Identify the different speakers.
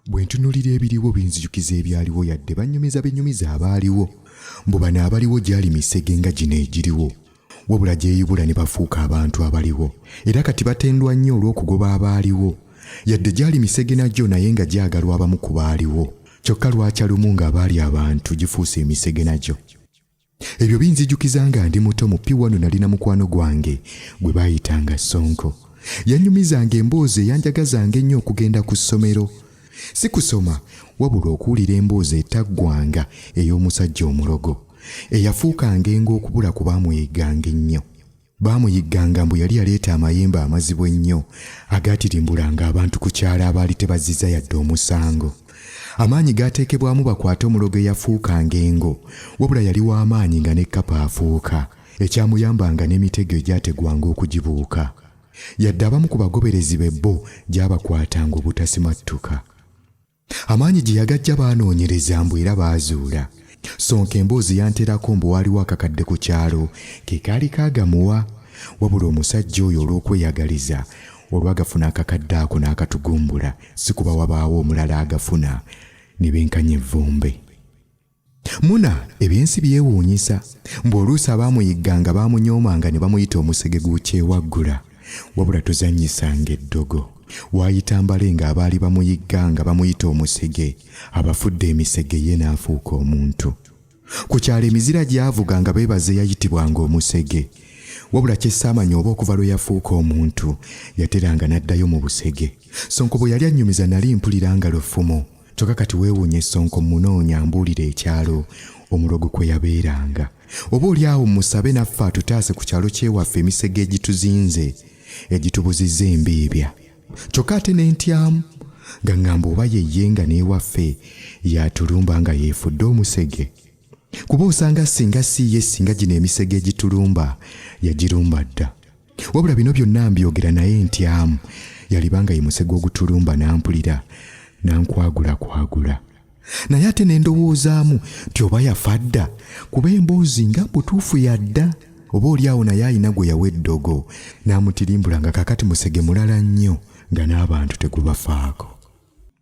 Speaker 1: Bwe ntunuulira ebiriwo binzijukiza ebyaliwo yadde bannyumiza benyumiza abaaliwo. Mbu bano abaliwo gyali misege nga gino egiriwo. Wabula gyeyubula ne bafuuka abantu abaliwo. Era kati batendwa nnyo olw'okugoba abaaliwo. Yadde gyali misege nagyo naye nga gyagalwa abamu ku baaliwo. Kyokka lwakya lumu ng'abaali abantu gifuuse emisege nagyo. Ebyo binzijukiza nga ndi muto mu P1 nalina mukwano gwange gwe baayitanga Sonko. Yannyumizanga emboozi eyanjagazanga ennyo okugenda ku ssomero. Si kusoma wabula okuwulira emboozi etaggwanga ey'omusajja omulogo. Eyafuukanga engo okubula ku baamuyigganga ennyo. Baamuyigganga mbu yali yaleeta amayembe amazibu ennyo agaatirimbulanga abantu ku kyalo abaali tebazizza yadde omusango. Amaanyi gaateekebwamu bakwate omulogo eyafuukanga engo, wabula yali w'amaanyi nga ne kkapa afuuka, ekyamuyambanga n'emitego egyategwanga okugibuuka. Yadde abamu ku bagoberezi be bo gyabakwatanga obutasimattuka. Amaanyi gye yagajja baanoonyereza mbu era baazuula. Sonko emboozi yanterako mbu waaliwo akakadde ku kyalo ke kaali kaagamuwa, wabula omusajja oyo olw'okweyagaliza olwagafuna akakadde ako n'akatugumbula, si kuba wabaawo omulala agafuna ne benkanya evvumbe. Muna ebyensi byewuunyisa, mbu oluusi abaamuyigganga baamunyoomanga ne bamuyita omusege guukyewaggula, wabula tozannyisanga eddogo. Waayita mbale ng'abaali bamuyigganga bamuyita omusege, abafudde emisege ye n'afuuka omuntu. Ku kyalo emizira gy'avuga nga beebaze yayitibwanga omusege, wabula kyessaamanya oba okuva lwe yafuuka omuntu yateranga n'addayo mu busege. Sonko bwe yali annyumiza nali mpulira nga lufumo. Kyokka kati weewuunye Sonko munoonya mbuulira ekyalo omulogo kwe yabeeranga. Oba oli awo musabe naffe atutaase ku kyalo kyewaffe emisege egituzinze egitubuzizza embiibya. Kyokka ate ne ntyamu nga ŋŋamba oba ye nga n'ewaffe yatulumba nga yeefudde omusege. Kuba osanga singa si ye singa gino emisege egitulumba yagirumba dda. Wabula bino byonna mbyogera naye ntyamu yalibanga ye musege ogutulumba n'ampulira n'ankwagula. Naye ate ne ndowoozaamu nti oba yafa dda kuba emboozi nga butuufu yadda. Oba oli awo naye alina gwe yawa eddogo n'amutirimbula nga kakati musege mulala nnyo nga n'abantu tegubafaako.